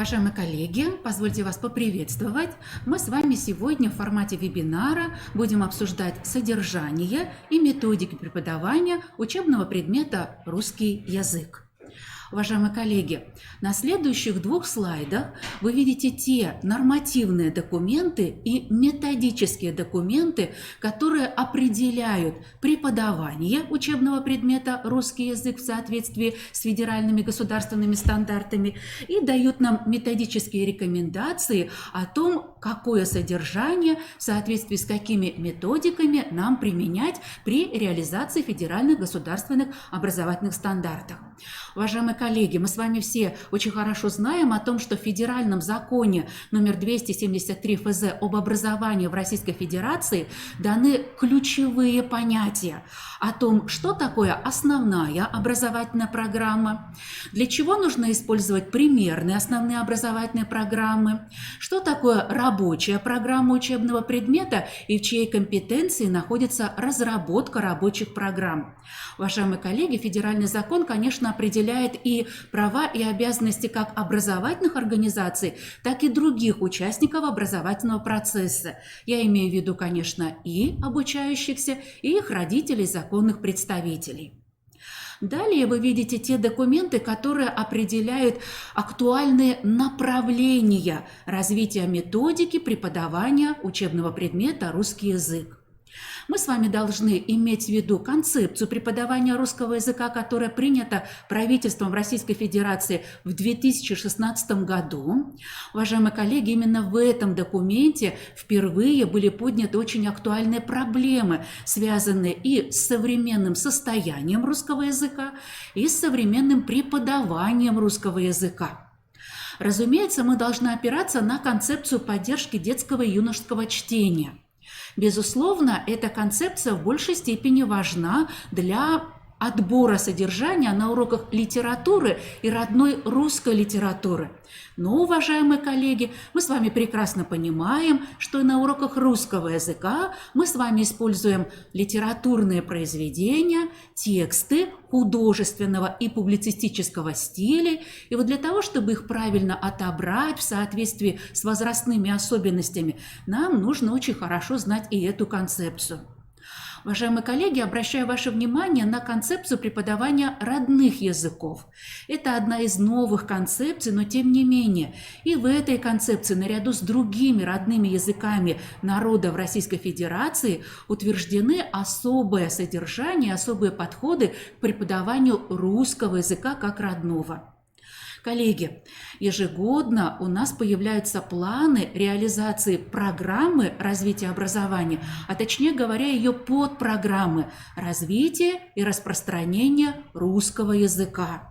Уважаемые коллеги, позвольте вас поприветствовать. Мы с вами сегодня в формате вебинара будем обсуждать содержание и методики преподавания учебного предмета «Русский язык». Уважаемые коллеги, на следующих двух слайдах вы видите те нормативные документы и методические документы, которые определяют преподавание учебного предмета «Русский язык» в соответствии с федеральными государственными стандартами и дают нам методические рекомендации о том, какое содержание в соответствии с какими методиками нам применять при реализации федеральных государственных образовательных стандартов. Уважаемые коллеги, мы с вами все очень хорошо знаем о том, что в федеральном законе номер 273 ФЗ об образовании в Российской Федерации даны ключевые понятия о том, что такое основная образовательная программа, для чего нужно использовать примерные основные образовательные программы, что такое рабочая программа учебного предмета и в чьей компетенции находится разработка рабочих программ. Уважаемые коллеги, федеральный закон, конечно, определяет и права и обязанности как образовательных организаций, так и других участников образовательного процесса. Я имею в виду, конечно, и обучающихся, и их родителей, законных представителей. Далее вы видите те документы, которые определяют актуальные направления развития методики преподавания учебного предмета «Русский язык». Мы с вами должны иметь в виду концепцию преподавания русского языка, которая принята правительством Российской Федерации в 2016 году. Уважаемые коллеги, именно в этом документе впервые были подняты очень актуальные проблемы, связанные и с современным состоянием русского языка, и с современным преподаванием русского языка. Разумеется, мы должны опираться на концепцию поддержки детского и юношеского чтения. Безусловно, эта концепция в большей степени важна для отбора содержания на уроках литературы и родной русской литературы. Но, уважаемые коллеги, мы с вами прекрасно понимаем, что и на уроках русского языка мы с вами используем литературные произведения, тексты художественного и публицистического стиля. И вот для того, чтобы их правильно отобрать в соответствии с возрастными особенностями, нам нужно очень хорошо знать и эту концепцию. Уважаемые коллеги, обращаю ваше внимание на концепцию преподавания родных языков. Это одна из новых концепций, но тем не менее. И в этой концепции, наряду с другими родными языками народа в Российской Федерации, утверждены особое содержание, особые подходы к преподаванию русского языка как родного. Коллеги, ежегодно у нас появляются планы реализации программы развития образования, а точнее говоря, ее подпрограммы развития и распространения русского языка.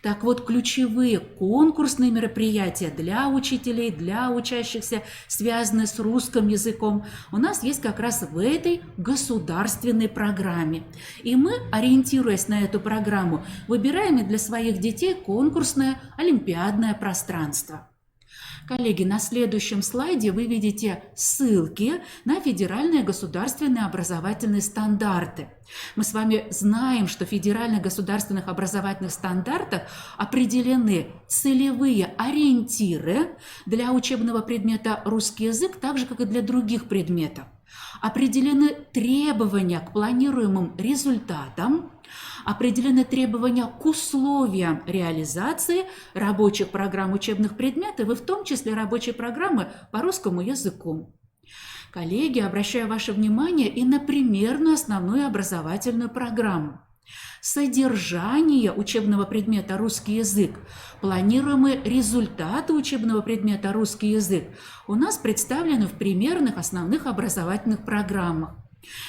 Так вот, ключевые конкурсные мероприятия для учителей, для учащихся, связанные с русским языком, у нас есть как раз в этой государственной программе. И мы, ориентируясь на эту программу, выбираем для своих детей конкурсное олимпиадное пространство. Коллеги, на следующем слайде вы видите ссылки на федеральные государственные образовательные стандарты. Мы с вами знаем, что в федеральных государственных образовательных стандартах определены целевые ориентиры для учебного предмета «Русский язык», так же, как и для других предметов. Определены требования к планируемым результатам, определены требования к условиям реализации рабочих программ учебных предметов, и в том числе рабочей программы по русскому языку. Коллеги, обращаю ваше внимание и на примерную основную образовательную программу. Содержание учебного предмета «Русский язык», планируемые результаты учебного предмета «Русский язык» у нас представлены в примерных основных образовательных программах.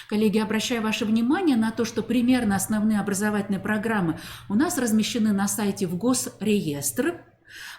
Коллеги, обращаю ваше внимание на то, что примерно основные образовательные программы у нас размещены на сайте в Госреестр,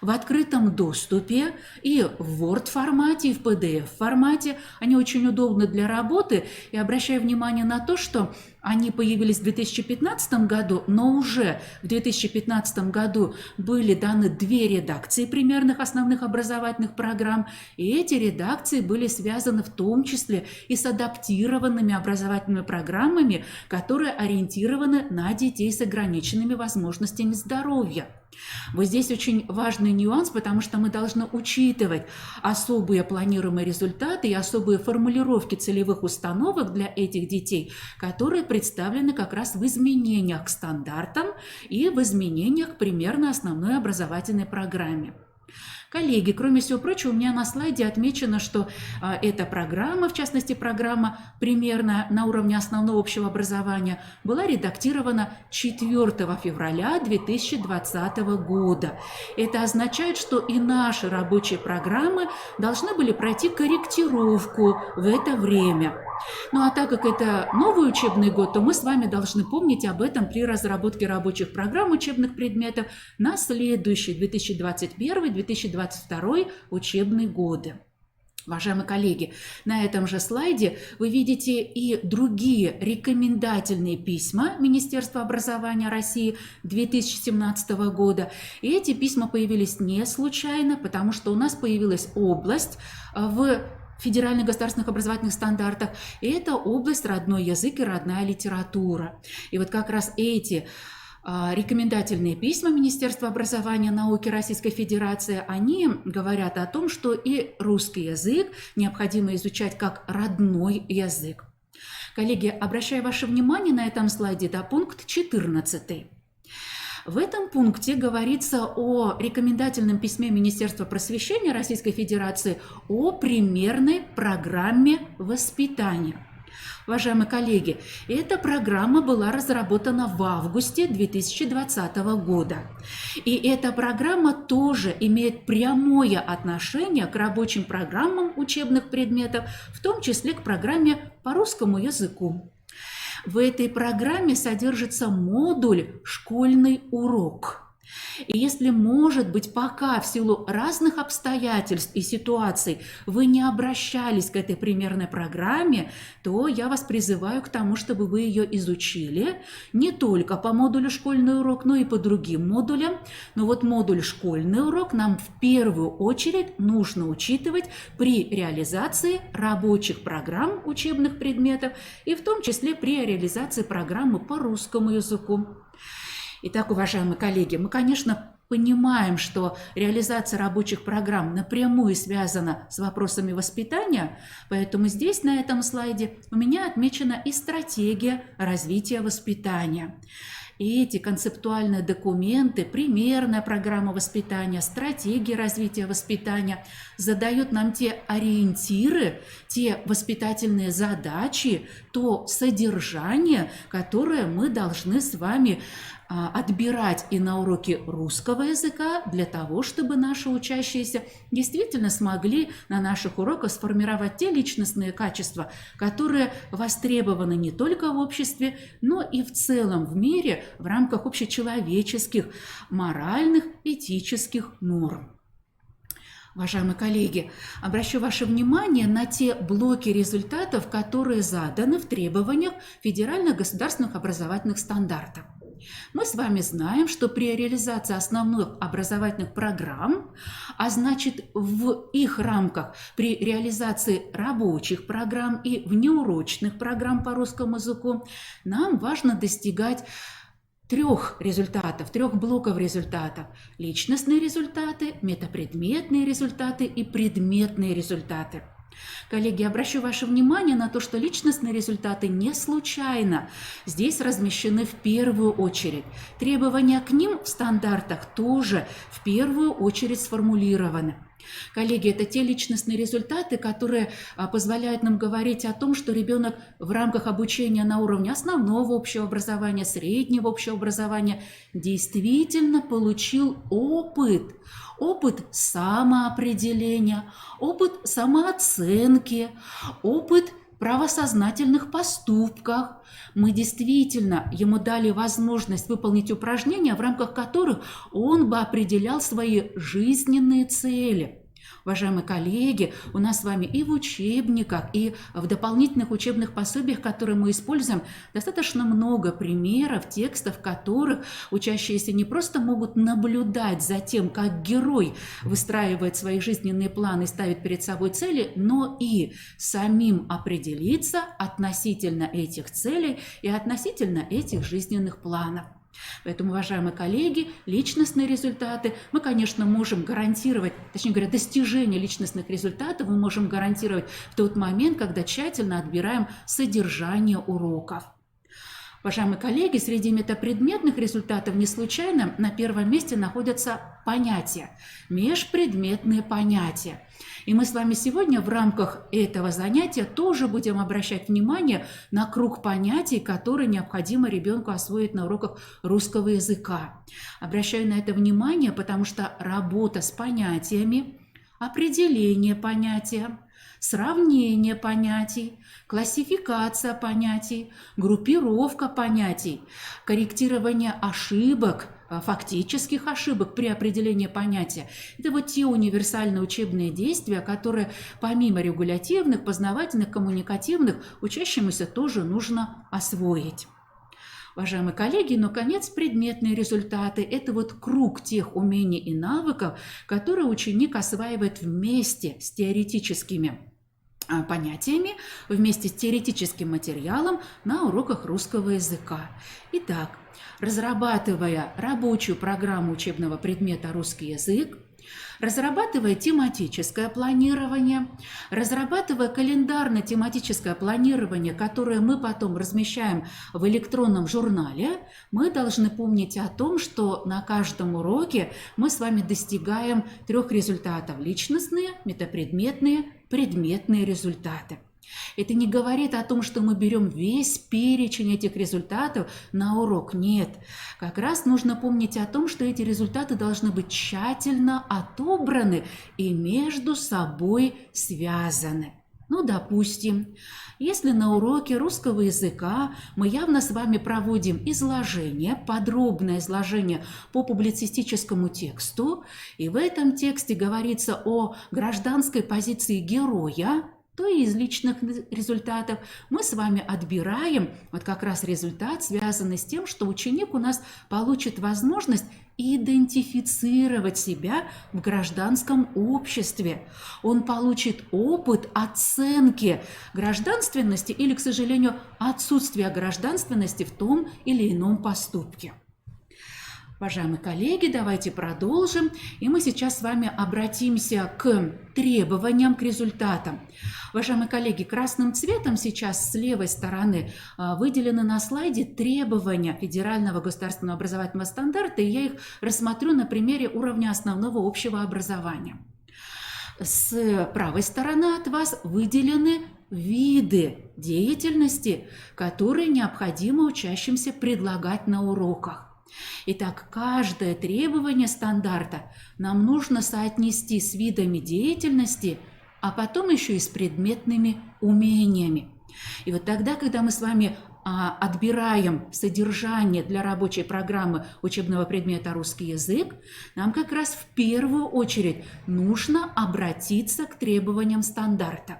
в открытом доступе и в Word-формате, и в PDF-формате. Они очень удобны для работы. И обращаю внимание на то, что Они появились в 2015 году, но уже в 2015 году были даны 2 редакции примерных основных образовательных программ, и эти редакции были связаны в том числе и с адаптированными образовательными программами, которые ориентированы на детей с ограниченными возможностями здоровья. Вот здесь очень важный нюанс, потому что мы должны учитывать особые планируемые результаты и особые формулировки целевых установок для этих детей, которые представлены как раз в изменениях к стандартам и в изменениях к примерно основной образовательной программе. Коллеги, кроме всего прочего, у меня на слайде отмечено, что эта программа, в частности программа примерно на уровне основного общего образования, была редактирована 4 февраля 2020 года. Это означает, что и наши рабочие программы должны были пройти корректировку в это время. Ну а так как это новый учебный год, то мы с вами должны помнить об этом при разработке рабочих программ учебных предметов на следующий 2021-2022 учебные годы. Уважаемые коллеги, на этом же слайде вы видите и другие рекомендательные письма Министерства образования России 2017 года. И эти письма появились не случайно, потому что у нас появилась область в федеральных государственных образовательных стандартах, и это область родной язык и родная литература. И вот как раз эти рекомендательные письма Министерства образования и науки Российской Федерации, они говорят о том, что и русский язык необходимо изучать как родной язык. Коллеги, обращаю ваше внимание на этом слайде на пункт 14. В этом пункте говорится о рекомендательном письме Министерства просвещения Российской Федерации о примерной программе воспитания. Уважаемые коллеги, эта программа была разработана в августе 2020 года. И эта программа тоже имеет прямое отношение к рабочим программам учебных предметов, в том числе к программе по русскому языку. В этой программе содержится модуль «Школьный урок». И если, может быть, пока в силу разных обстоятельств и ситуаций вы не обращались к этой примерной программе, то я вас призываю к тому, чтобы вы ее изучили не только по модулю «Школьный урок», но и по другим модулям. Но вот модуль «Школьный урок» нам в первую очередь нужно учитывать при реализации рабочих программ учебных предметов и в том числе при реализации программы по русскому языку. Итак, уважаемые коллеги, мы, конечно, понимаем, что реализация рабочих программ напрямую связана с вопросами воспитания, поэтому здесь, на этом слайде, у меня отмечена и стратегия развития воспитания. И эти концептуальные документы, примерная программа воспитания, стратегия развития воспитания задают нам те ориентиры, те воспитательные задачи, то содержание, которое мы должны с вами отбирать и на уроки русского языка для того, чтобы наши учащиеся действительно смогли на наших уроках сформировать те личностные качества, которые востребованы не только в обществе, но и в целом в мире в рамках общечеловеческих, моральных, этических норм. Уважаемые коллеги, обращу ваше внимание на те блоки результатов, которые заданы в требованиях федеральных государственных образовательных стандартов. Мы с вами знаем, что при реализации основных образовательных программ, а значит в их рамках при реализации рабочих программ и внеурочных программ по русскому языку, нам важно достигать 3 результатов, 3 блоков результатов: личностные результаты, метапредметные результаты и предметные результаты. Коллеги, обращу ваше внимание на то, что личностные результаты не случайно здесь размещены в первую очередь. Требования к ним в стандартах тоже в первую очередь сформулированы. Коллеги, это те личностные результаты, которые позволяют нам говорить о том, что ребенок в рамках обучения на уровне основного общего образования, среднего общего образования действительно получил опыт самоопределения, опыт самооценки, опыт правосознательных поступках. Мы действительно ему дали возможность выполнить упражнения, в рамках которых он бы определял свои жизненные цели. Уважаемые коллеги, у нас с вами и в учебниках, и в дополнительных учебных пособиях, которые мы используем, достаточно много примеров, текстов, в которых учащиеся не просто могут наблюдать за тем, как герой выстраивает свои жизненные планы и ставит перед собой цели, но и самим определиться относительно этих целей и относительно этих жизненных планов. Поэтому, уважаемые коллеги, личностные результаты мы, конечно, можем гарантировать, точнее говоря, достижение личностных результатов мы можем гарантировать в тот момент, когда тщательно отбираем содержание уроков. Уважаемые коллеги, среди метапредметных результатов не случайно на первом месте находятся понятия, межпредметные понятия. И мы с вами сегодня в рамках этого занятия тоже будем обращать внимание на круг понятий, которые необходимо ребенку освоить на уроках русского языка. Обращаю на это внимание, потому что работа с понятиями, определение понятия, сравнение понятий, классификация понятий, группировка понятий, корректирование ошибок, фактических ошибок при определении понятия. Это вот те универсальные учебные действия, которые помимо регулятивных, познавательных, коммуникативных, учащемуся тоже нужно освоить. Уважаемые коллеги, наконец, предметные результаты – это вот круг тех умений и навыков, которые ученик осваивает вместе с теоретическими понятиями, вместе с теоретическим материалом на уроках русского языка. Итак, разрабатывая рабочую программу учебного предмета «Русский язык», разрабатывая тематическое планирование, разрабатывая календарно-тематическое планирование, которое мы потом размещаем в электронном журнале, мы должны помнить о том, что на каждом уроке мы с вами достигаем 3 результатов – личностные, метапредметные, предметные результаты. Это не говорит о том, что мы берем весь перечень этих результатов на урок. Нет. Как раз нужно помнить о том, что эти результаты должны быть тщательно отобраны и между собой связаны. Ну, допустим, если на уроке русского языка мы явно с вами проводим изложение, подробное изложение по публицистическому тексту, и в этом тексте говорится о гражданской позиции героя, то и из личных результатов мы с вами отбираем вот как раз результат, связанный с тем, что ученик у нас получит возможность идентифицировать себя в гражданском обществе. Он получит опыт оценки гражданственности или, к сожалению, отсутствия гражданственности в том или ином поступке. Уважаемые коллеги, давайте продолжим, и мы сейчас с вами обратимся к требованиям, к результатам. Уважаемые коллеги, красным цветом сейчас с левой стороны выделены на слайде требования федерального государственного образовательного стандарта, и я их рассмотрю на примере уровня основного общего образования. С правой стороны от вас выделены виды деятельности, которые необходимо учащимся предлагать на уроках. Итак, каждое требование стандарта нам нужно соотнести с видами деятельности, а потом еще и с предметными умениями. И вот тогда, когда мы с вами отбираем содержание для рабочей программы учебного предмета «Русский язык», нам как раз в первую очередь нужно обратиться к требованиям стандарта.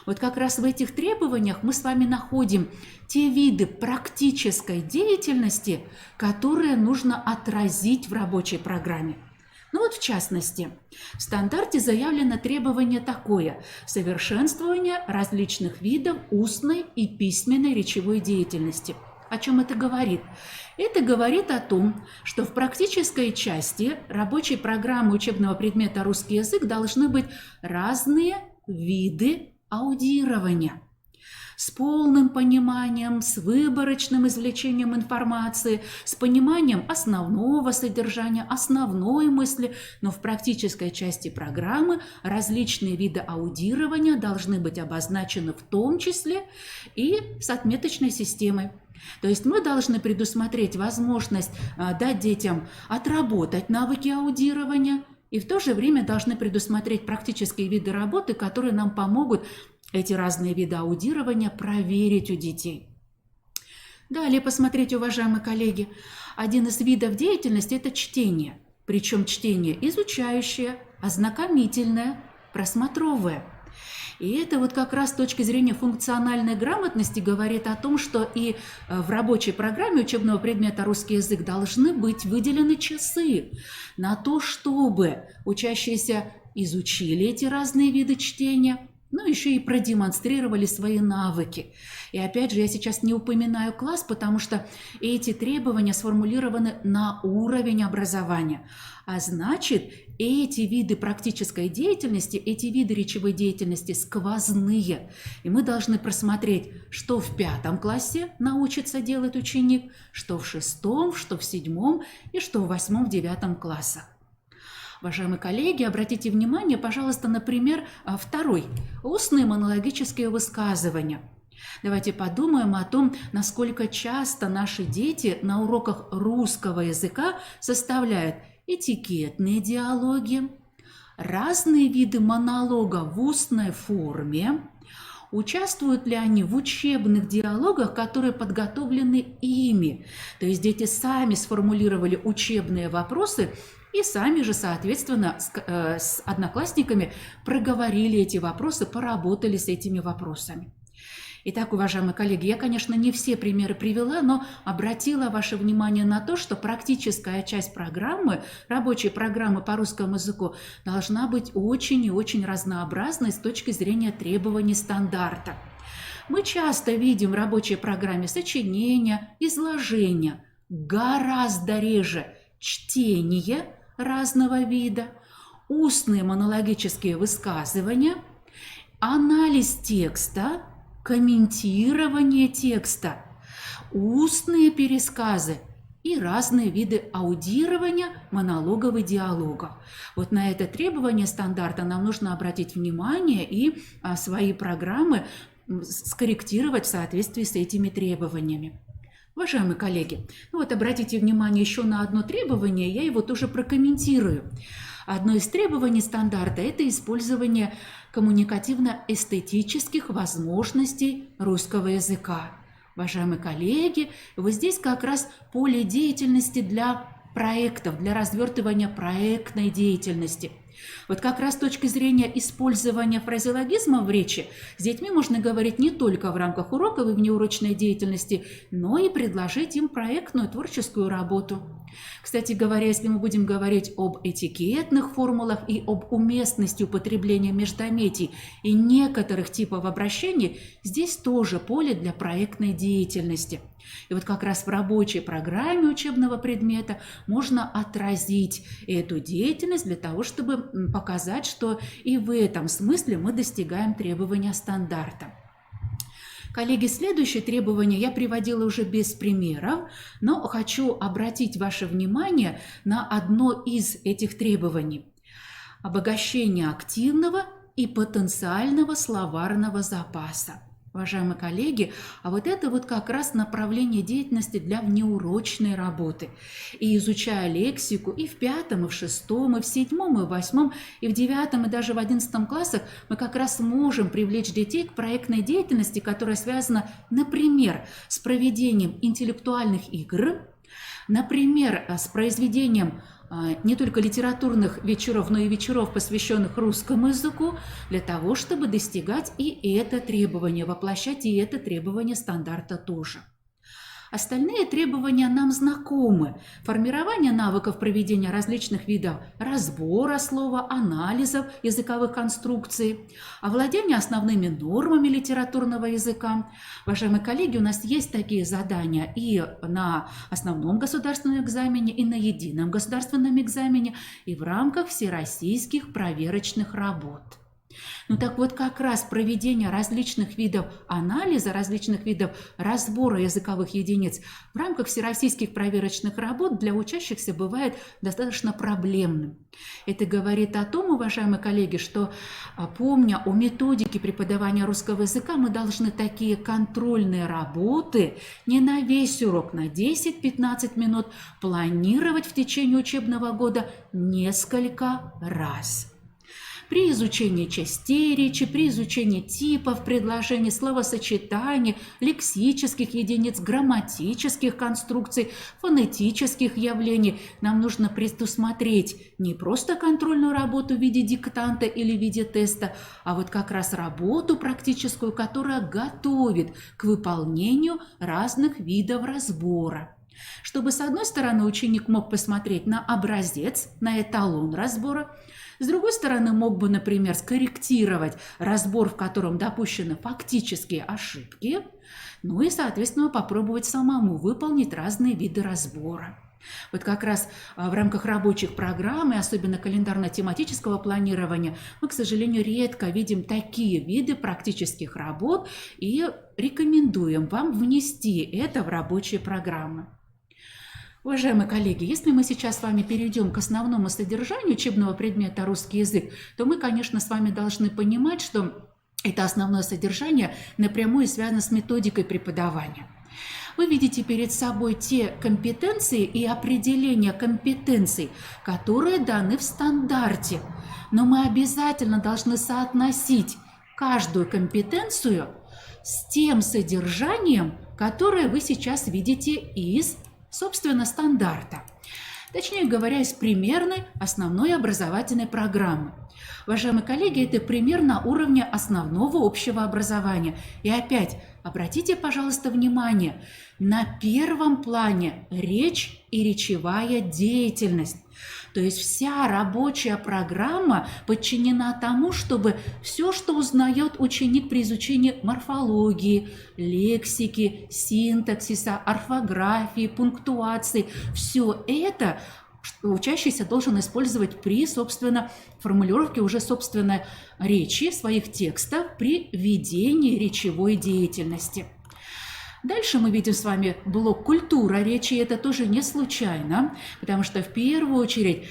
Вот как раз в этих требованиях мы с вами находим те виды практической деятельности, которые нужно отразить в рабочей программе. Ну вот в частности, в стандарте заявлено требование такое – совершенствование различных видов устной и письменной речевой деятельности. О чем это говорит? Это говорит о том, что в практической части рабочей программы учебного предмета «Русский язык» должны быть разные виды аудирования. С полным пониманием, с выборочным извлечением информации, с пониманием основного содержания, основной мысли, но в практической части программы различные виды аудирования должны быть обозначены в том числе и с отметочной системой. То есть мы должны предусмотреть возможность дать детям отработать навыки аудирования, и в то же время должны предусмотреть практические виды работы, которые нам помогут эти разные виды аудирования проверить у детей. Далее посмотрите, уважаемые коллеги, один из видов деятельности – это чтение. Причем чтение изучающее, ознакомительное, просмотровое. И это вот как раз с точки зрения функциональной грамотности говорит о том, что и в рабочей программе учебного предмета русский язык должны быть выделены часы на то, чтобы учащиеся изучили эти разные виды чтения, но еще и продемонстрировали свои навыки. И опять же, я сейчас не упоминаю класс, потому что эти требования сформулированы на уровень образования. А значит, эти виды практической деятельности, эти виды речевой деятельности сквозные. И мы должны просмотреть, что в 5 классе научится делать ученик, что в 6, что в 7 и что в 8, 9 классах. Уважаемые коллеги, обратите внимание, пожалуйста, например, 2. Устные монологические высказывания. Давайте подумаем о том, насколько часто наши дети на уроках русского языка составляют этикетные диалоги, разные виды монолога в устной форме, участвуют ли они в учебных диалогах, которые подготовлены ими. То есть дети сами сформулировали учебные вопросы и сами же, соответственно, с одноклассниками проговорили эти вопросы, поработали с этими вопросами. Итак, уважаемые коллеги, я, конечно, не все примеры привела, но обратила ваше внимание на то, что практическая часть программы, рабочей программы по русскому языку, должна быть очень и очень разнообразной с точки зрения требований стандарта. Мы часто видим в рабочей программе сочинения, изложения, гораздо реже чтение разного вида, устные монологические высказывания, анализ текста, комментирование текста, устные пересказы и разные виды аудирования, монологов и диалогов. Вот на это требование стандарта нам нужно обратить внимание и свои программы скорректировать в соответствии с этими требованиями. Уважаемые коллеги, обратите внимание еще на одно требование, я его тоже прокомментирую. Одно из требований стандарта – это использование коммуникативно-эстетических возможностей русского языка. Уважаемые коллеги, вот здесь как раз поле деятельности для проектов, для развертывания проектной деятельности. Вот как раз с точки зрения использования фразеологизма в речи с детьми можно говорить не только в рамках уроков и внеурочной деятельности, но и предложить им проектную творческую работу. Кстати говоря, если мы будем говорить об этикетных формулах и об уместности употребления междометий и некоторых типов обращений, здесь тоже поле для проектной деятельности. И вот как раз в рабочей программе учебного предмета можно отразить эту деятельность для того, чтобы показать, что и в этом смысле мы достигаем требования стандарта. Коллеги, следующее требование я приводила уже без примеров, но хочу обратить ваше внимание на одно из этих требований. Обогащение активного и потенциального словарного запаса. Уважаемые коллеги, а вот это вот как раз направление деятельности для внеурочной работы. И изучая лексику и в 5, и в 6, и в 7, и в 8, и в 9, и даже в 11 классах мы как раз можем привлечь детей к проектной деятельности, которая связана, например, с проведением интеллектуальных игр, например, с произведением не только литературных вечеров, но и вечеров, посвященных русскому языку, для того, чтобы достигать и это требование, воплощать и это требование стандарта тоже. Остальные требования нам знакомы. Формирование навыков проведения различных видов разбора слова, анализов языковых конструкций, овладение основными нормами литературного языка. Уважаемые коллеги, у нас есть такие задания и на основном государственном экзамене, и на едином государственном экзамене, и в рамках всероссийских проверочных работ. Ну так вот, как раз проведение различных видов анализа, различных видов разбора языковых единиц в рамках всероссийских проверочных работ для учащихся бывает достаточно проблемным. Это говорит о том, уважаемые коллеги, что, помня о методике преподавания русского языка, мы должны такие контрольные работы не на весь урок, на 10-15 минут планировать в течение учебного года несколько раз. при изучении частей речи, при изучении типов предложений, словосочетаний, лексических единиц, грамматических конструкций, фонетических явлений. Нам нужно предусмотреть не просто контрольную работу в виде диктанта или в виде теста, а вот как раз работу практическую, которая готовит к выполнению разных видов разбора. Чтобы, с одной стороны, ученик мог посмотреть на образец, на эталон разбора, с другой стороны, мог бы, например, скорректировать разбор, в котором допущены фактические ошибки, ну и, соответственно, попробовать самому выполнить разные виды разбора. Вот как раз в рамках рабочих программ, и особенно календарно-тематического планирования, мы, к сожалению, редко видим такие виды практических работ и рекомендуем вам внести это в рабочие программы. Уважаемые коллеги, если мы сейчас с вами перейдем к основному содержанию учебного предмета «Русский язык», то мы, конечно, с вами должны понимать, что это основное содержание напрямую связано с методикой преподавания. Вы видите перед собой те компетенции и определения компетенций, которые даны в стандарте. Но мы обязательно должны соотносить каждую компетенцию с тем содержанием, которое вы сейчас видите из, собственно, стандарта. Точнее говоря, из примерной основной образовательной программы. Уважаемые коллеги, это пример на уровне основного общего образования. И опять, обратите, пожалуйста, внимание, на первом плане речь и речевая деятельность. То есть вся рабочая программа подчинена тому, чтобы все, что узнает ученик при изучении морфологии, лексики, синтаксиса, орфографии, пунктуации, все это учащийся должен использовать при, собственно, формулировке уже собственной речи, своих текстов при ведении речевой деятельности. Дальше мы видим с вами блок «Культура речи». Это тоже не случайно, потому что в первую очередь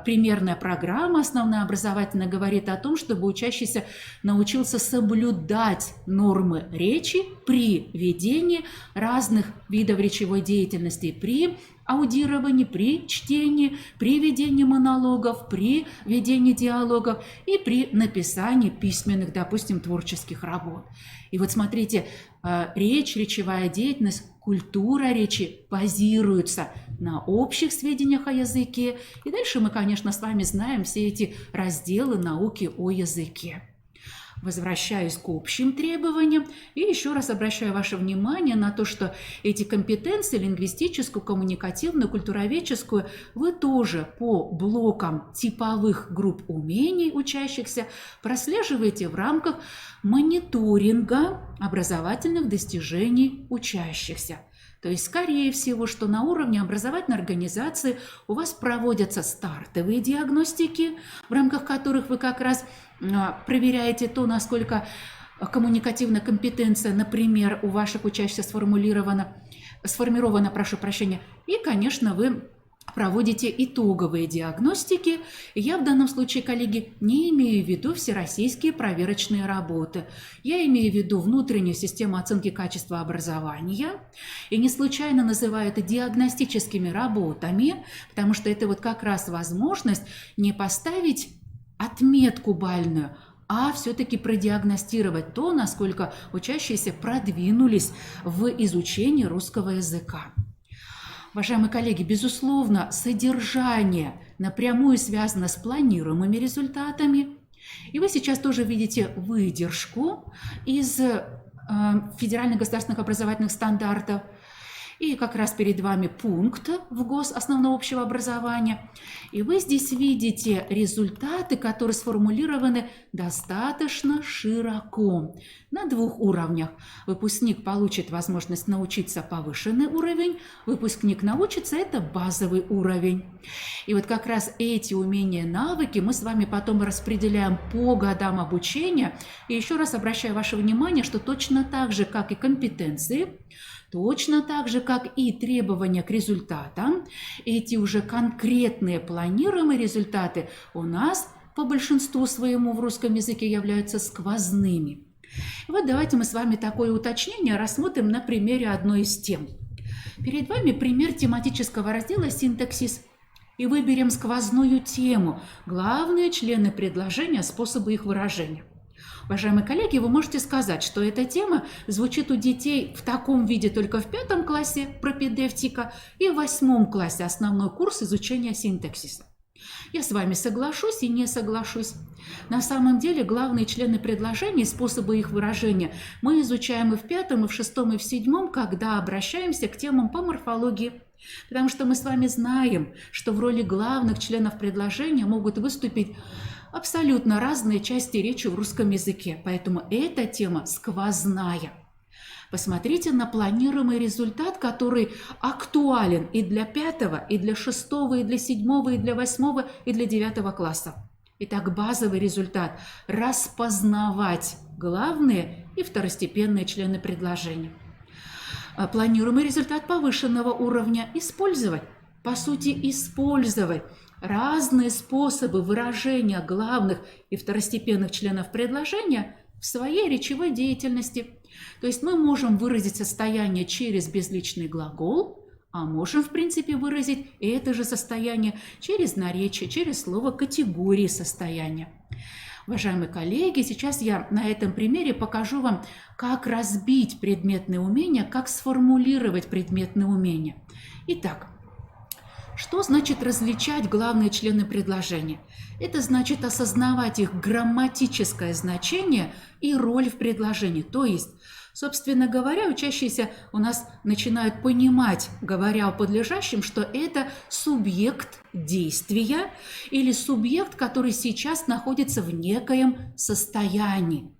примерная программа основная образовательная говорит о том, чтобы учащийся научился соблюдать нормы речи при ведении разных видов речевой деятельности, при аудировании, при чтении, при ведении монологов, при ведении диалогов и при написании письменных, допустим, творческих работ. И вот смотрите, речь, речевая деятельность, культура речи базируются на общих сведениях о языке. И дальше мы, конечно, с вами знаем все эти разделы науки о языке. Возвращаюсь к общим требованиям и еще раз обращаю ваше внимание на то, что эти компетенции лингвистическую, коммуникативную, культуроведческую вы тоже по блокам типовых групп умений учащихся прослеживаете в рамках мониторинга образовательных достижений учащихся. То есть, скорее всего, что на уровне образовательной организации у вас проводятся стартовые диагностики, в рамках которых вы как раз проверяете то, насколько коммуникативная компетенция, например, у ваших учащихся сформирована, и, конечно, вы проводите итоговые диагностики. Я в данном случае, коллеги, не имею в виду всероссийские проверочные работы. Я имею в виду внутреннюю систему оценки качества образования. И не случайно называю это диагностическими работами, потому что это вот как раз возможность не поставить отметку бальную, а все-таки продиагностировать то, насколько учащиеся продвинулись в изучении русского языка. Уважаемые коллеги, безусловно, содержание напрямую связано с планируемыми результатами. И вы сейчас тоже видите выдержку из федеральных государственных образовательных стандартов. И как раз перед вами пункт в ГОС основного общего образования. И вы здесь видите результаты, которые сформулированы достаточно широко. На двух уровнях. Выпускник получит возможность научиться повышенный уровень, выпускник научится, это базовый уровень. И вот как раз эти умения, навыки мы с вами потом распределяем по годам обучения. И еще раз обращаю ваше внимание, что точно так же, как и компетенции, точно так же, как и требования к результатам, эти уже конкретные планируемые результаты у нас по большинству своему в русском языке являются сквозными. И вот давайте мы с вами такое уточнение рассмотрим на примере одной из тем. Перед вами пример тематического раздела «Синтаксис». и выберем сквозную тему – главные члены предложения, способы их выражения. Уважаемые коллеги, вы можете сказать, что эта тема звучит у детей в таком виде только в 5 классе пропедевтика и в 8 классе основной курс изучения синтаксиса. Я с вами соглашусь и не соглашусь. На самом деле главные члены предложений, способы их выражения мы изучаем и в 5, и в 6, и в 7, когда обращаемся к темам по морфологии. Потому что мы с вами знаем, что в роли главных членов предложения могут выступить абсолютно разные части речи в русском языке. Поэтому эта тема сквозная. Посмотрите на планируемый результат, который актуален и для 5, и для 6, и для 7, и для 8, и для 9 класса. Итак, базовый результат – распознавать главные и второстепенные члены предложения. Планируемый результат повышенного уровня – использовать, по сути, использовать разные способы выражения главных и второстепенных членов предложения в своей речевой деятельности. То есть мы можем выразить состояние через безличный глагол, а можем, в принципе, выразить это же состояние через наречие, через слово категории состояния. Уважаемые коллеги, сейчас я на этом примере покажу вам, как разбить предметные умения, как сформулировать предметные умения. Итак, что значит различать главные члены предложения? Это значит осознавать их грамматическое значение и роль в предложении. То есть, собственно говоря, учащиеся у нас начинают понимать, говоря о подлежащем, что это субъект действия или субъект, который сейчас находится в некоем состоянии.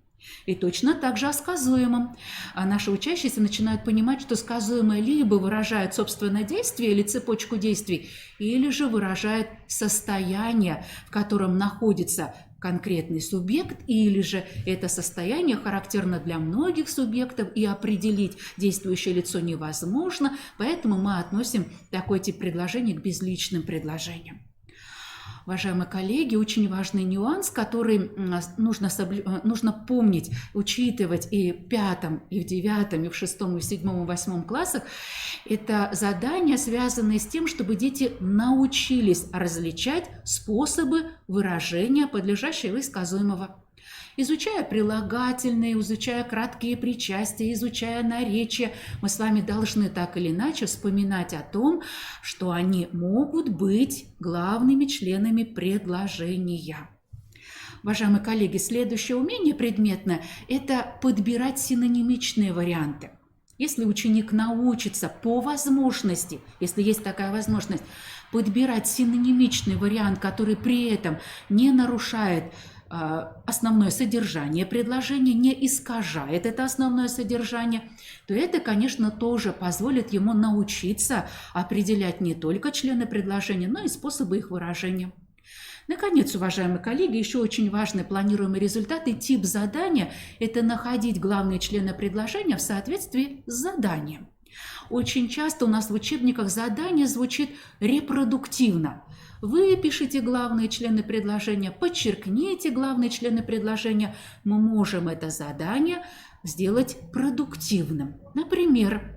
И точно так же о сказуемом. А наши учащиеся начинают понимать, что сказуемое либо выражает собственное действие или цепочку действий, или же выражает состояние, в котором находится конкретный субъект, или же это состояние характерно для многих субъектов, и определить действующее лицо невозможно, поэтому мы относим такой тип предложений к безличным предложениям. Уважаемые коллеги, очень важный нюанс, который нужно помнить, учитывать и в 5, и в 9, и в 6, и в 7, и в 8 классах, это задания, связанные с тем, чтобы дети научились различать способы выражения подлежащего и сказуемого. Изучая прилагательные, изучая краткие причастия, изучая наречия, мы с вами должны так или иначе вспоминать о том, что они могут быть главными членами предложения. Уважаемые коллеги, следующее умение предметное – это подбирать синонимичные варианты. Если ученик научится по возможности, если есть такая возможность, подбирать синонимичный вариант, который при этом не нарушает основное содержание предложения, не искажает это основное содержание, то это, конечно, тоже позволит ему научиться определять не только члены предложения, но и способы их выражения. Наконец, уважаемые коллеги, еще очень важный планируемый результат и тип задания – это находить главные члены предложения в соответствии с заданием. Очень часто у нас в учебниках задание звучит репродуктивно. Вы пишите главные члены предложения, подчеркните главные члены предложения. Мы можем это задание сделать продуктивным. Например,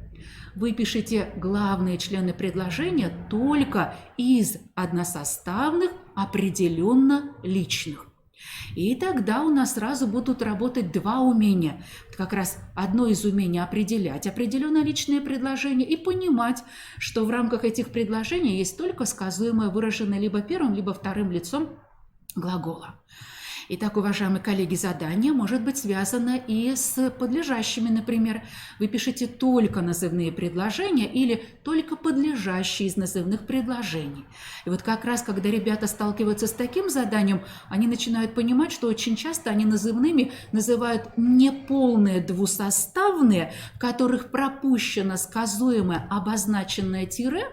вы пишете главные члены предложения только из односоставных, определенно личных. И тогда у нас сразу будут работать два умения. Как раз одно из умений определять определенно личные предложения и понимать, что в рамках этих предложений есть только сказуемое, выраженное либо первым, либо вторым лицом глагола. Итак, уважаемые коллеги, задание может быть связано и с подлежащими. Например, вы пишете только назывные предложения или только подлежащие из назывных предложений. И вот как раз, когда ребята сталкиваются с таким заданием, они начинают понимать, что очень часто они назывными называют неполные двусоставные, в которых пропущено сказуемое обозначенное тире,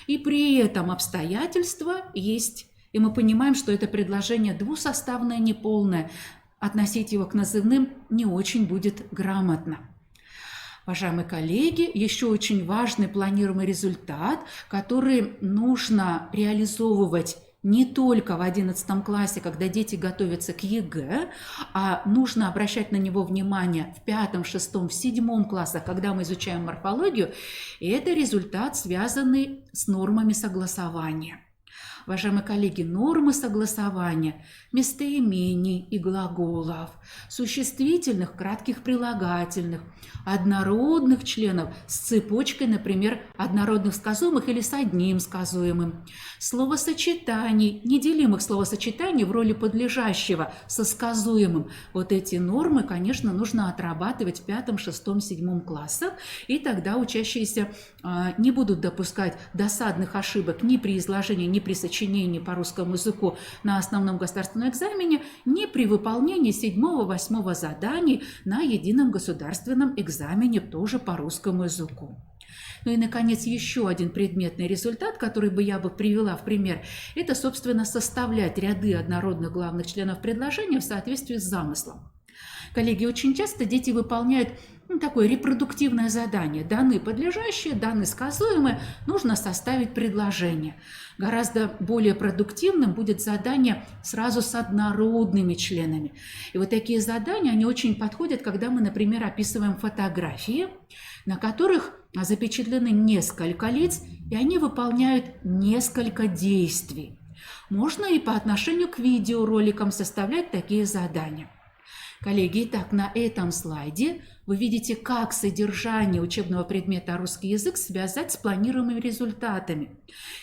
и при этом обстоятельства есть. И мы понимаем, что это предложение двусоставное, неполное. Относить его к назывным не очень будет грамотно. Уважаемые коллеги, еще очень важный планируемый результат, который нужно реализовывать не только в 11 классе, когда дети готовятся к ЕГЭ, а нужно обращать на него внимание в 5, 6, в 7 классах, когда мы изучаем морфологию, и это результат, связанный с нормами согласования. Уважаемые коллеги, нормы согласования местоимений и глаголов, существительных, кратких прилагательных, однородных членов с цепочкой, например, однородных сказуемых или с одним сказуемым, словосочетаний, неделимых словосочетаний в роли подлежащего со сказуемым. Вот эти нормы, конечно, нужно отрабатывать в 5, 6, 7 классах, и тогда учащиеся не будут допускать досадных ошибок ни при изложении, ни при сочинении по русскому языку на основном государственном экзамене, ни при выполнении 7, 8 заданий на едином государственном экзамене тоже по русскому языку. Ну и, наконец, еще один предметный результат, который бы я привела в пример, это, собственно, составлять ряды однородных главных членов предложения в соответствии с замыслом. Коллеги, очень часто дети выполняют такое репродуктивное задание. Даны подлежащие, даны сказуемые, нужно составить предложение. Гораздо более продуктивным будет задание сразу с однородными членами. И вот такие задания, они очень подходят, когда мы, например, описываем фотографии, на которых запечатлены несколько лиц, и они выполняют несколько действий. Можно и по отношению к видеороликам составлять такие задания. Коллеги, итак, на этом слайде вы видите, как содержание учебного предмета «Русский язык» связать с планируемыми результатами.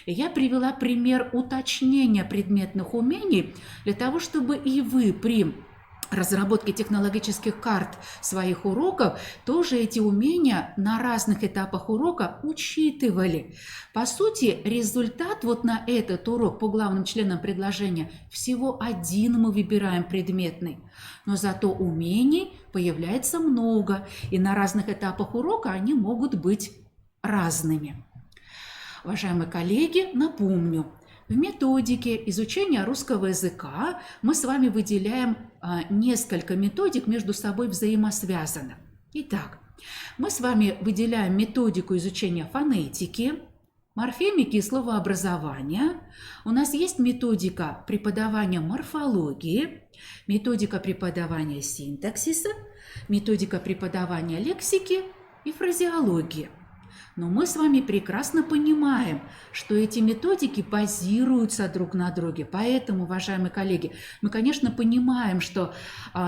И я привела пример уточнения предметных умений для того, чтобы и вы при разработке технологических карт своих уроков тоже эти умения на разных этапах урока учитывали. По сути, результат вот на этот урок по главным членам предложения всего один мы выбираем предметный, но зато умений появляется много, и на разных этапах урока они могут быть разными. Уважаемые коллеги, напомню, в методике изучения русского языка мы с вами выделяем несколько методик между собой взаимосвязанных. Итак, мы с вами выделяем методику изучения фонетики, морфемики и словообразования. У нас есть методика преподавания морфологии, методика преподавания синтаксиса, методика преподавания лексики и фразеологии. Но мы с вами прекрасно понимаем, что эти методики базируются друг на друге. Поэтому, уважаемые коллеги, мы, конечно, понимаем, что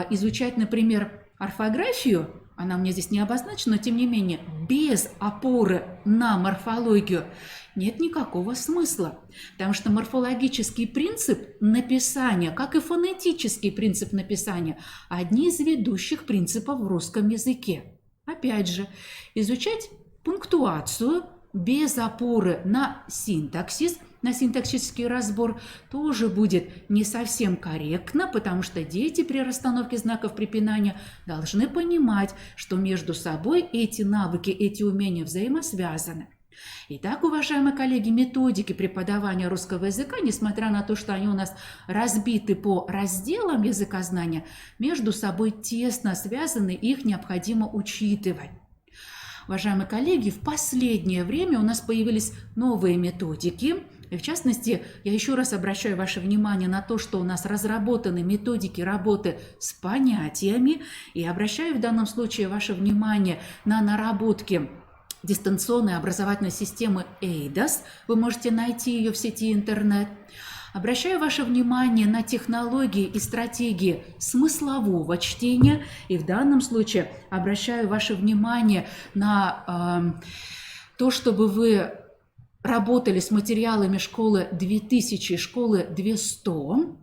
изучать, например, орфографию, она у меня здесь не обозначена, но тем не менее, без опоры на морфологию нет никакого смысла. Потому что морфологический принцип написания, как и фонетический принцип написания, одни из ведущих принципов в русском языке. Опять же, изучать пунктуацию без опоры на синтаксис, на синтаксический разбор тоже будет не совсем корректно, потому что дети при расстановке знаков препинания должны понимать, что между собой эти навыки, эти умения взаимосвязаны. Итак, уважаемые коллеги, методики преподавания русского языка, несмотря на то, что они у нас разбиты по разделам языкознания, между собой тесно связаны, их необходимо учитывать. Уважаемые коллеги, в последнее время у нас появились новые методики. И в частности, я еще раз обращаю ваше внимание на то, что у нас разработаны методики работы с понятиями. И обращаю в данном случае ваше внимание на наработки дистанционной образовательной системы EIDAS. Вы можете найти ее в сети интернет. Обращаю ваше внимание на технологии и стратегии смыслового чтения, и в данном случае обращаю ваше внимание на то, чтобы вы работали с материалами школы 2000 и школы 200.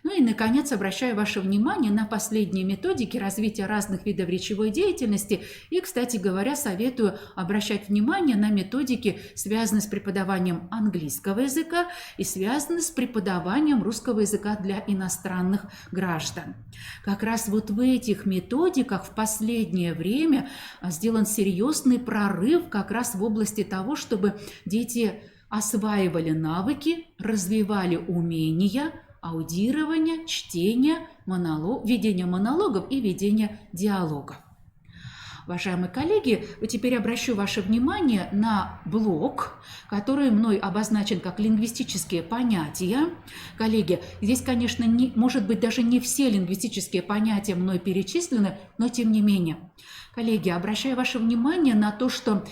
Ну и, наконец, обращаю ваше внимание на последние методики развития разных видов речевой деятельности. И, кстати говоря, советую обращать внимание на методики, связанные с преподаванием английского языка и связанные с преподаванием русского языка для иностранных граждан. Как раз вот в этих методиках в последнее время сделан серьезный прорыв как раз в области того, чтобы дети осваивали навыки, развивали умения, аудирование, чтение, ведение монологов и ведение диалогов. Уважаемые коллеги, вот теперь обращу ваше внимание на блок, который мной обозначен как лингвистические понятия. Коллеги, здесь, конечно, может быть, даже не все лингвистические понятия мной перечислены, но тем не менее. Коллеги, обращаю ваше внимание на то, что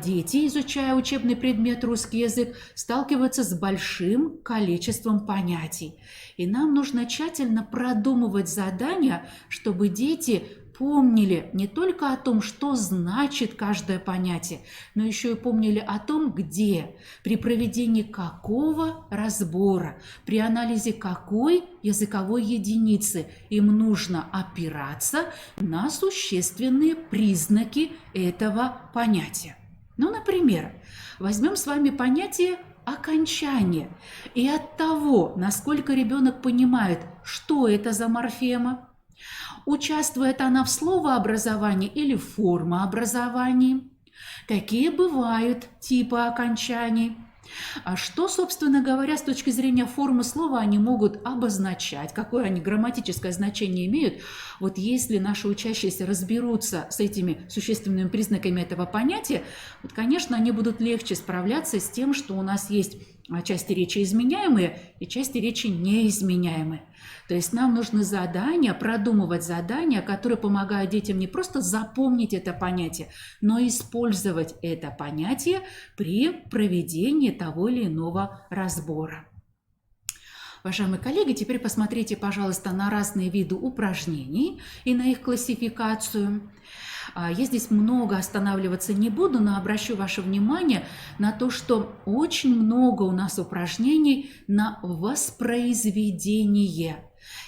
дети, изучая учебный предмет русский язык, сталкиваются с большим количеством понятий. И нам нужно тщательно продумывать задания, чтобы дети помнили не только о том, что значит каждое понятие, но еще и помнили о том, где, при проведении какого разбора, при анализе какой языковой единицы им нужно опираться на существенные признаки этого понятия. Ну, например, возьмем с вами понятие окончание. И от того, насколько ребенок понимает, что это за морфема, участвует она в словообразовании или в формообразовании, какие бывают типы окончаний, а что, собственно говоря, с точки зрения формы слова они могут обозначать, какое они грамматическое значение имеют. Вот если наши учащиеся разберутся с этими существенными признаками этого понятия, вот, конечно, они будут легче справляться с тем, что у нас есть части речи изменяемые и части речи неизменяемые. То есть нам нужны задания, продумывать задания, которые помогают детям не просто запомнить это понятие, но и использовать это понятие при проведении того или иного разбора. Уважаемые коллеги, теперь посмотрите, пожалуйста, на разные виды упражнений и на их классификацию. Я здесь много останавливаться не буду, но обращу ваше внимание на то, что очень много у нас упражнений на воспроизведение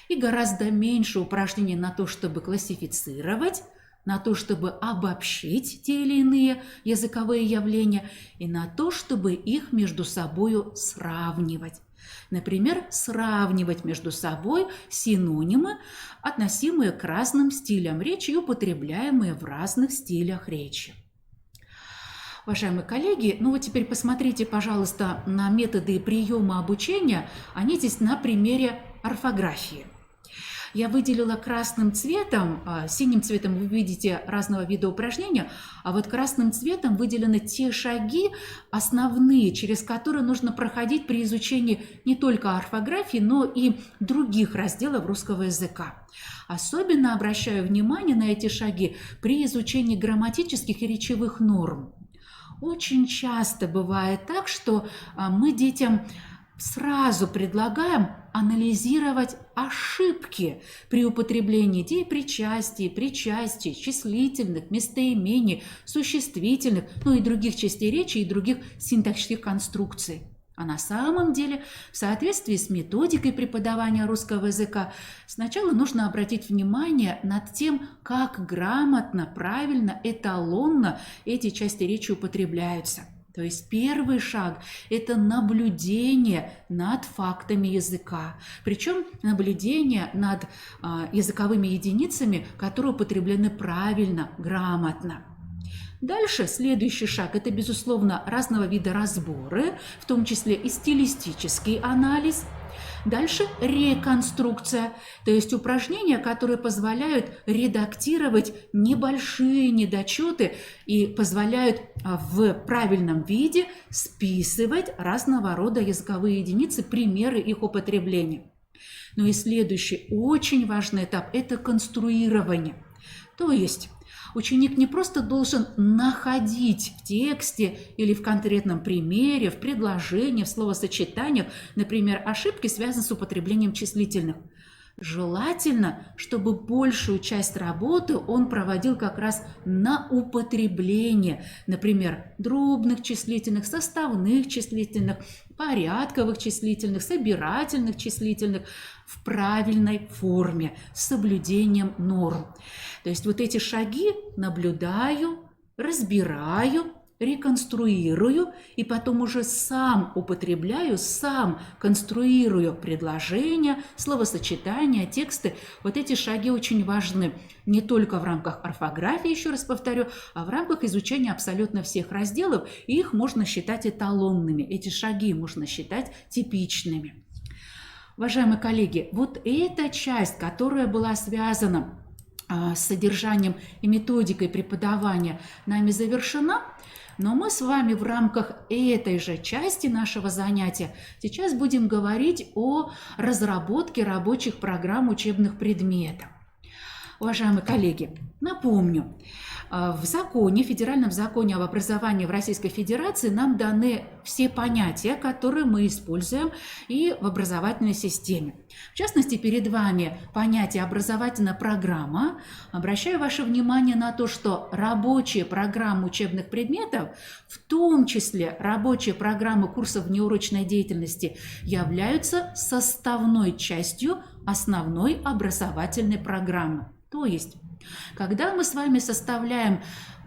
и гораздо меньше упражнений на то, чтобы классифицировать, на то, чтобы обобщить те или иные языковые явления и на то, чтобы их между собой сравнивать. Например, сравнивать между собой синонимы, относимые к разным стилям речи и употребляемые в разных стилях речи. Уважаемые коллеги, ну вот теперь посмотрите, пожалуйста, на методы и приемы обучения. Они здесь на примере орфографии. Я выделила красным цветом, синим цветом вы видите разного вида упражнения, а вот красным цветом выделены те шаги основные, через которые нужно проходить при изучении не только орфографии, но и других разделов русского языка. Особенно обращаю внимание на эти шаги при изучении грамматических и речевых норм. Очень часто бывает так, что мы детям сразу предлагаем анализировать ошибки при употреблении деепричастий, причастий, числительных, местоимений, существительных, ну и других частей речи и других синтаксических конструкций. А на самом деле, в соответствии с методикой преподавания русского языка, сначала нужно обратить внимание над тем, как грамотно, правильно, эталонно эти части речи употребляются. То есть первый шаг – это наблюдение над фактами языка, причем наблюдение над языковыми единицами, которые употреблены правильно, грамотно. Дальше следующий шаг – это, безусловно, разного вида разборы, в том числе и стилистический анализ. Дальше реконструкция, то есть упражнения, которые позволяют редактировать небольшие недочеты и позволяют в правильном виде списывать разного рода языковые единицы, примеры их употребления. Ну и следующий очень важный этап – это конструирование, то есть ученик не просто должен находить в тексте или в конкретном примере, в предложении, в словосочетаниях, например, ошибки, связанные с употреблением числительных. Желательно, чтобы большую часть работы он проводил как раз на употребление, например, дробных числительных, составных числительных, порядковых числительных, собирательных числительных в правильной форме, с соблюдением норм. То есть вот эти шаги наблюдаю, разбираю, реконструирую и потом уже сам употребляю, сам конструирую предложения, словосочетания, тексты. Вот эти шаги очень важны не только в рамках орфографии, еще раз повторю, а в рамках изучения абсолютно всех разделов, и их можно считать эталонными, эти шаги можно считать типичными. Уважаемые коллеги, вот эта часть, которая была связана с содержанием и методикой преподавания нами завершена, но мы с вами в рамках этой же части нашего занятия сейчас будем говорить о разработке рабочих программ учебных предметов. Уважаемые коллеги, напомню, в законе, федеральном законе об образовании в Российской Федерации нам даны все понятия, которые мы используем и в образовательной системе. В частности, перед вами понятие «образовательная программа». Обращаю ваше внимание на то, что рабочие программы учебных предметов, в том числе рабочие программы курсов внеурочной деятельности, являются составной частью основной образовательной программы. То есть, когда мы с вами составляем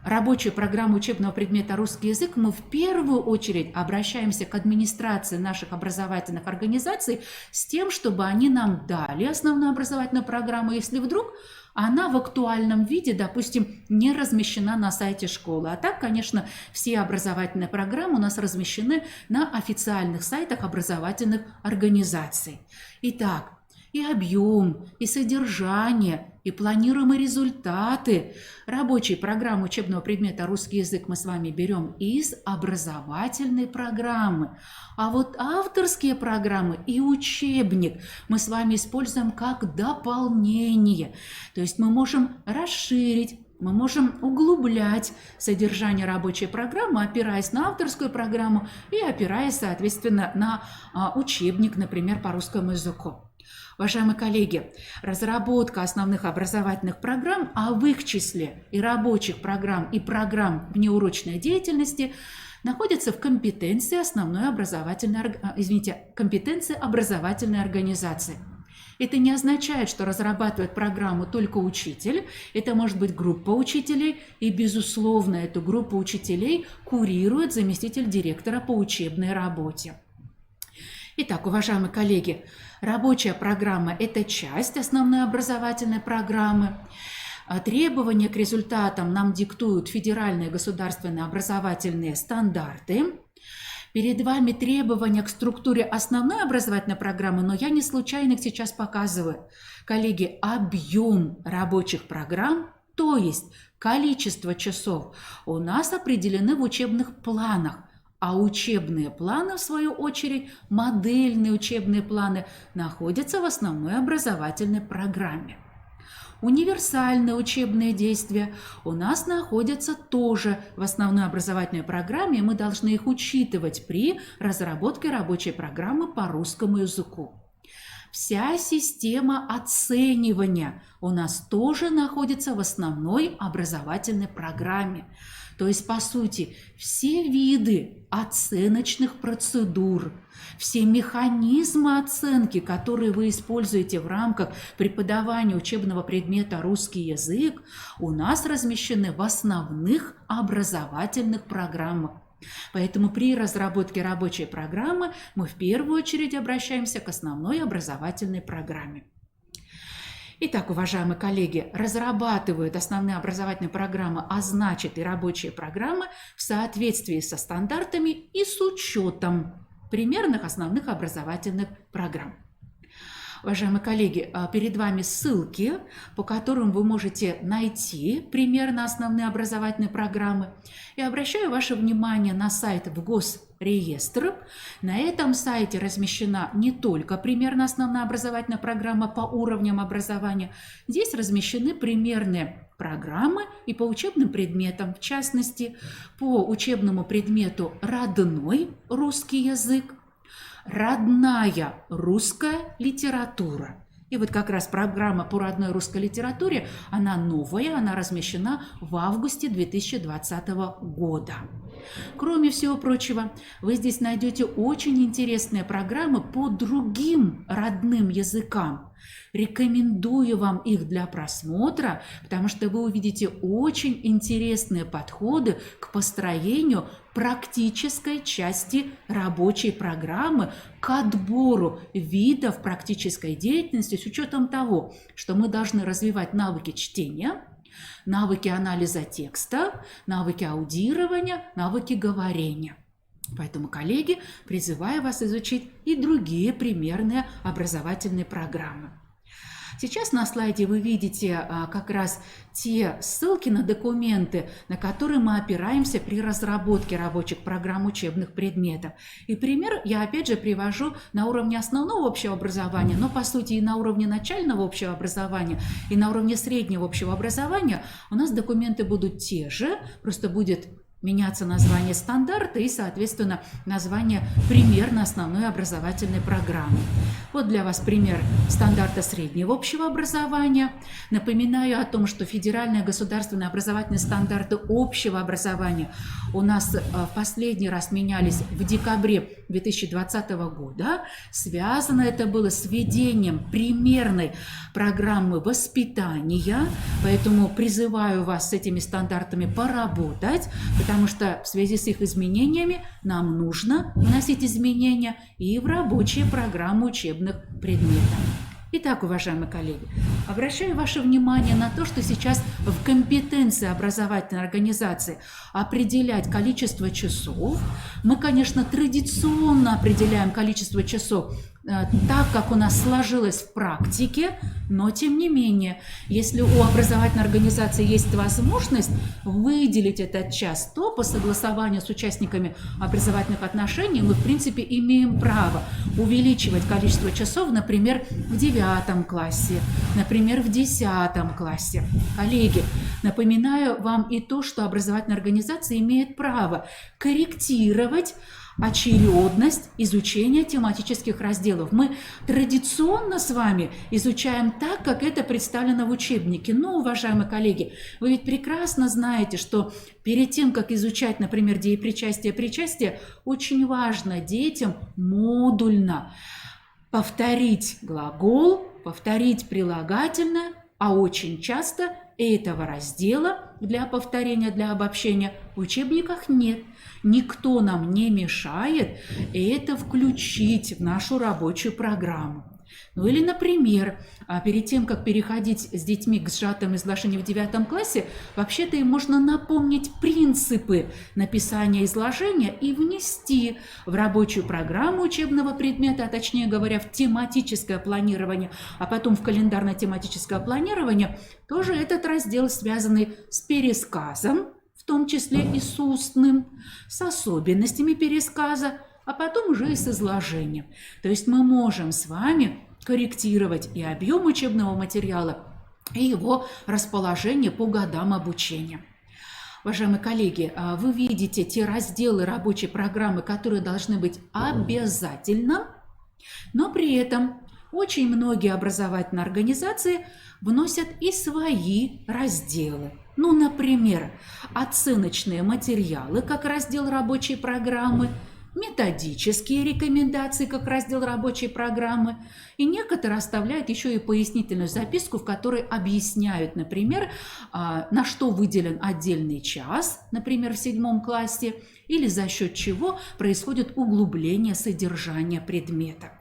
рабочую программу учебного предмета «Русский язык», мы в первую очередь обращаемся к администрации наших образовательных организаций с тем, чтобы они нам дали основную образовательную программу, если вдруг она в актуальном виде, допустим, не размещена на сайте школы. А так, конечно, все образовательные программы у нас размещены на официальных сайтах образовательных организаций. Итак, и объем, и содержание, и планируемые результаты рабочей программы учебного предмета «Русский язык» мы с вами берем из образовательной программы. А вот авторские программы и учебник мы с вами используем как дополнение. То есть мы можем расширить, мы можем углублять содержание рабочей программы, опираясь на авторскую программу и опираясь, соответственно, на учебник, например, по русскому языку. Уважаемые коллеги, разработка основных образовательных программ, а в их числе и рабочих программ, и программ внеурочной деятельности, находится в компетенции компетенции образовательной организации. Это не означает, что разрабатывает программу только учитель, это может быть группа учителей, и, безусловно, эту группу учителей курирует заместитель директора по учебной работе. Итак, уважаемые коллеги, рабочая программа – это часть основной образовательной программы. Требования к результатам нам диктуют федеральные государственные образовательные стандарты. Перед вами требования к структуре основной образовательной программы, но я не случайно их сейчас показываю. Коллеги, объем рабочих программ, то есть количество часов, у нас определены в учебных планах. А учебные планы, в свою очередь, модельные учебные планы, находятся в основной образовательной программе. Универсальные учебные действия у нас находятся тоже в основной образовательной программе, и мы должны их учитывать при разработке рабочей программы по русскому языку. Вся система оценивания у нас тоже находится в основной образовательной программе. То есть, по сути, все виды оценочных процедур, все механизмы оценки, которые вы используете в рамках преподавания учебного предмета «Русский язык», у нас размещены в основных образовательных программах. Поэтому при разработке рабочей программы мы в первую очередь обращаемся к основной образовательной программе. Итак, уважаемые коллеги, разрабатывают основные образовательные программы, а значит и рабочие программы в соответствии со стандартами и с учетом примерных основных образовательных программ. Уважаемые коллеги, перед вами ссылки, по которым вы можете найти примерно основные образовательные программы. И обращаю ваше внимание на сайт в Госреестр. На этом сайте размещена не только примерно основная образовательная программа по уровням образования. Здесь размещены примерные программы и по учебным предметам, в частности, по учебному предмету «Родной русский язык», «Родная русская литература». И вот как раз программа по родной русской литературе, она новая, она размещена в августе 2020 года. Кроме всего прочего, вы здесь найдете очень интересные программы по другим родным языкам. Рекомендую вам их для просмотра, потому что вы увидите очень интересные подходы к построению практической части рабочей программы, к отбору видов практической деятельности с учетом того, что мы должны развивать навыки чтения, навыки анализа текста, навыки аудирования, навыки говорения. Поэтому, коллеги, призываю вас изучить и другие примерные образовательные программы. Сейчас на слайде вы видите как раз те ссылки на документы, на которые мы опираемся при разработке рабочих программ учебных предметов. И пример я опять же привожу на уровне основного общего образования, но по сути и на уровне начального общего образования, и на уровне среднего общего образования у нас документы будут те же, просто будет меняться название стандарта и, соответственно, название примерно основной образовательной программы. Вот для вас пример стандарта среднего общего образования. Напоминаю о том, что федеральные государственные образовательные стандарты общего образования у нас в последний раз менялись в декабре 2020 года. Связано это было с введением примерной программы воспитания, поэтому призываю вас с этими стандартами поработать, потому что в связи с их изменениями нам нужно вносить изменения и в рабочие программы учебных предметов. Итак, уважаемые коллеги, обращаю ваше внимание на то, что сейчас в компетенции образовательной организации определять количество часов. Мы, конечно, традиционно определяем количество часов так, как у нас сложилось в практике, но тем не менее, если у образовательной организации есть возможность выделить этот час, то по согласованию с участниками образовательных отношений мы, в принципе, имеем право увеличивать количество часов, например, в 9 классе, например, в 10 классе. Коллеги, напоминаю вам и то, что образовательная организация имеет право корректировать очередность изучения тематических разделов. Мы традиционно с вами изучаем так, как это представлено в учебнике. Но, уважаемые коллеги, вы ведь прекрасно знаете, что перед тем, как изучать, например, деепричастие, причастие, очень важно детям модульно повторить глагол, повторить прилагательное, а очень часто этого раздела для повторения, для обобщения в учебниках нет. Никто нам не мешает это включить в нашу рабочую программу. Ну или, например, перед тем, как переходить с детьми к сжатым изложениям в 9 классе, вообще-то им можно напомнить принципы написания изложения и внести в рабочую программу учебного предмета, а точнее говоря, в тематическое планирование, а потом в календарно-тематическое планирование, тоже этот раздел, связанный с пересказом, в том числе и с устным, с особенностями пересказа, а потом уже и с изложением. То есть мы можем с вами корректировать и объем учебного материала, и его расположение по годам обучения. Уважаемые коллеги, вы видите те разделы рабочей программы, которые должны быть обязательно, но при этом очень многие образовательные организации вносят и свои разделы. Ну, например, оценочные материалы как раздел рабочей программы, методические рекомендации как раздел рабочей программы, и некоторые оставляют еще и пояснительную записку, в которой объясняют, например, на что выделен отдельный час, например, в 7 классе, или за счет чего происходит углубление содержания предмета.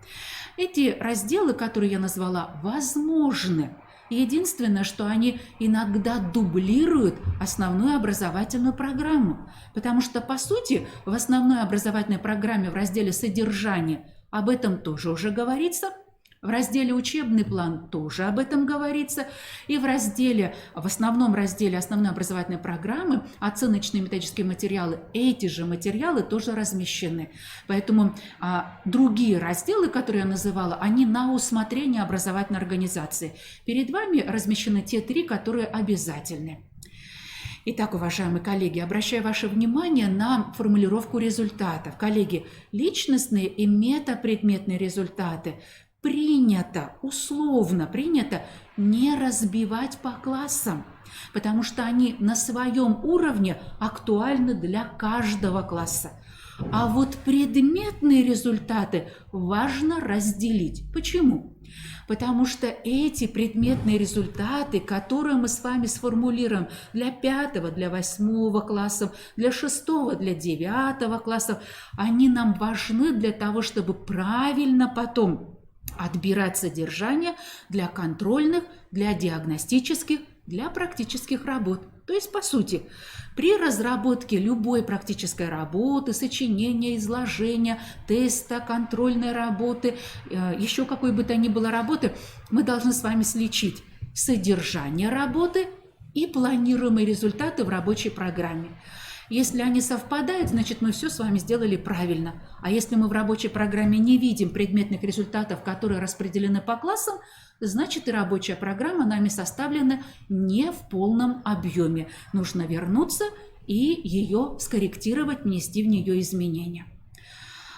Эти разделы, которые я назвала, возможны. Единственное, что они иногда дублируют основную образовательную программу, потому что, по сути, в основной образовательной программе в разделе «Содержание» об этом тоже уже говорится, в разделе «Учебный план» тоже об этом говорится, и в основном разделе основной образовательной программы «Оценочные методические материалы» эти же материалы тоже размещены. Поэтому другие разделы, которые я называла, они на усмотрение образовательной организации. Перед вами размещены те 3, которые обязательны. Итак, уважаемые коллеги, обращаю ваше внимание на формулировку результатов. Коллеги, личностные и метапредметные результаты условно принято не разбивать по классам, потому что они на своем уровне актуальны для каждого класса. А вот предметные результаты важно разделить. Почему? Потому что эти предметные результаты, которые мы с вами сформулируем для 5, для 8 классов, для 6, для 9 классов, они нам важны для того, чтобы правильно потом отбирать содержание для контрольных, для диагностических, для практических работ. То есть, по сути, при разработке любой практической работы, сочинения, изложения, теста, контрольной работы, еще какой бы то ни было работы, мы должны с вами сличить содержание работы и планируемые результаты в рабочей программе. Если они совпадают, значит, мы все с вами сделали правильно. А если мы в рабочей программе не видим предметных результатов, которые распределены по классам, значит, и рабочая программа нами составлена не в полном объеме. Нужно вернуться и ее скорректировать, внести в нее изменения.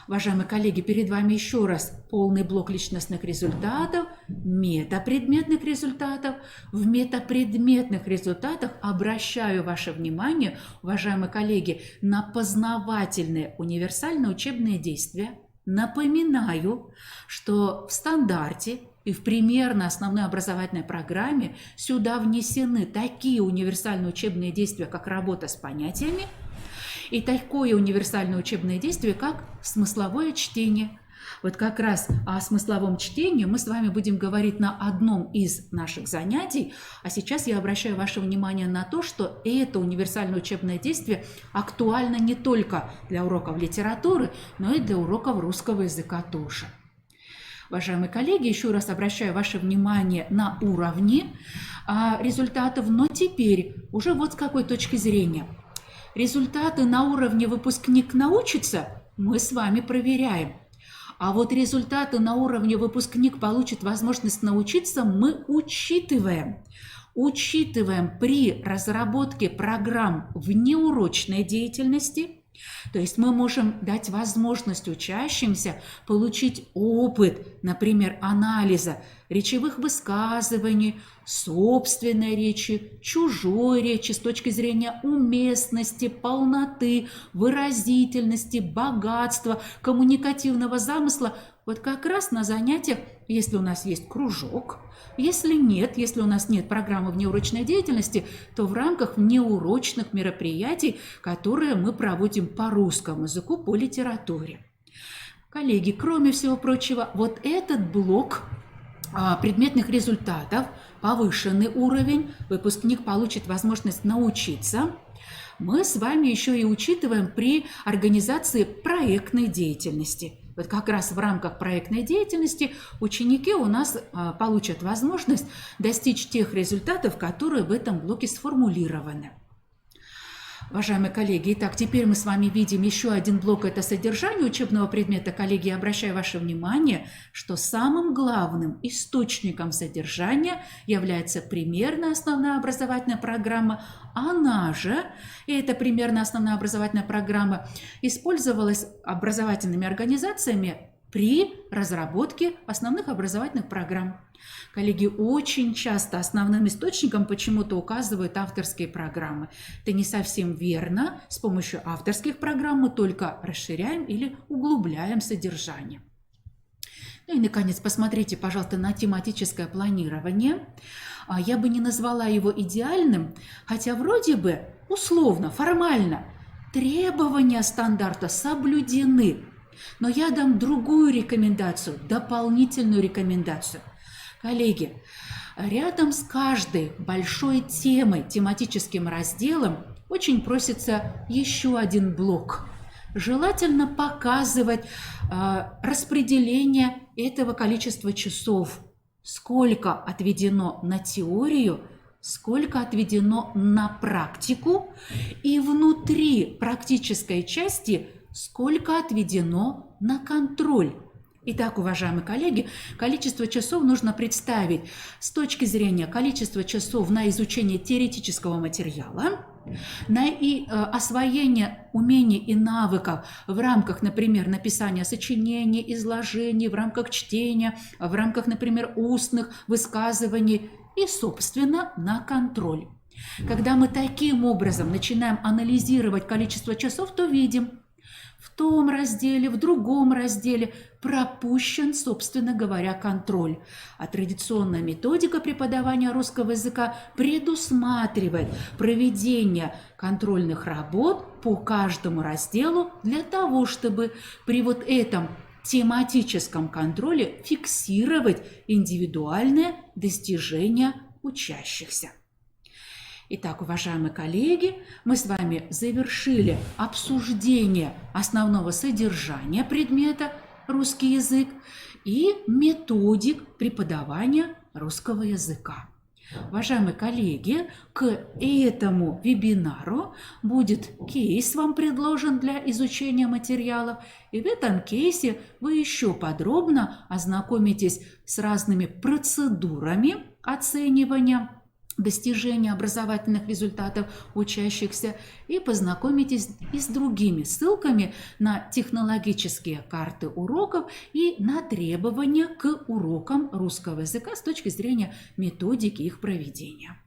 Уважаемые коллеги, перед вами еще раз полный блок личностных результатов, метапредметных результатов. В метапредметных результатах обращаю ваше внимание, уважаемые коллеги, на познавательные универсальные учебные действия. Напоминаю, что в стандарте и в примерно основной образовательной программе сюда внесены такие универсальные учебные действия, как работа с понятиями, и такое универсальное учебное действие, как смысловое чтение. Вот как раз о смысловом чтении мы с вами будем говорить на одном из наших занятий. А сейчас я обращаю ваше внимание на то, что это универсальное учебное действие актуально не только для уроков литературы, но и для уроков русского языка тоже. Уважаемые коллеги, еще раз обращаю ваше внимание на уровни результатов, но теперь уже вот с какой точки зрения. Результаты на уровне выпускник научится, мы с вами проверяем. А вот результаты на уровне выпускник получит возможность научиться, мы учитываем. Учитываем при разработке программ внеурочной деятельности. То есть мы можем дать возможность учащимся получить опыт, например, анализа речевых высказываний, собственной речи, чужой речи с точки зрения уместности, полноты, выразительности, богатства, коммуникативного замысла. Вот как раз на занятиях, если у нас есть кружок, если нет, если у нас нет программы внеурочной деятельности, то в рамках внеурочных мероприятий, которые мы проводим по русскому языку, по литературе. Коллеги, кроме всего прочего, вот этот блок предметных результатов, повышенный уровень, выпускник получит возможность научиться, мы с вами еще и учитываем при организации проектной деятельности. Вот как раз в рамках проектной деятельности ученики у нас получат возможность достичь тех результатов, которые в этом блоке сформулированы. Уважаемые коллеги, итак, теперь мы с вами видим еще один блок – это содержание учебного предмета. Коллеги, я обращаю ваше внимание, что самым главным источником содержания является примерная основная образовательная программа. Она же, и эта примерная основная образовательная программа, использовалась образовательными организациями при разработке основных образовательных программ. Коллеги, очень часто основным источником почему-то указывают авторские программы. Это не совсем верно. С помощью авторских программ мы только расширяем или углубляем содержание. Ну и, наконец, посмотрите, пожалуйста, на тематическое планирование. Я бы не назвала его идеальным, хотя вроде бы условно, формально требования стандарта соблюдены. Но я дам другую рекомендацию, дополнительную рекомендацию. Коллеги, рядом с каждой большой темой, тематическим разделом очень просится еще один блок. Желательно показывать распределение этого количества часов. Сколько отведено на теорию, сколько отведено на практику, и внутри практической части сколько отведено на контроль. Итак, уважаемые коллеги, количество часов нужно представить с точки зрения количества часов на изучение теоретического материала, на освоение умений и навыков в рамках, например, написания сочинений, изложений, в рамках чтения, в рамках, например, устных высказываний и, собственно, на контроль. Когда мы таким образом начинаем анализировать количество часов, то видим, в том разделе, в другом разделе пропущен, собственно говоря, контроль. А традиционная методика преподавания русского языка предусматривает проведение контрольных работ по каждому разделу для того, чтобы при вот этом тематическом контроле фиксировать индивидуальные достижения учащихся. Итак, уважаемые коллеги, мы с вами завершили обсуждение основного содержания предмета «Русский язык» и методик преподавания русского языка. Уважаемые коллеги, к этому вебинару будет кейс вам предложен для изучения материалов, и в этом кейсе вы еще подробно ознакомитесь с разными процедурами оценивания достижения образовательных результатов учащихся и познакомитесь и с другими ссылками на технологические карты уроков и на требования к урокам русского языка с точки зрения методики их проведения.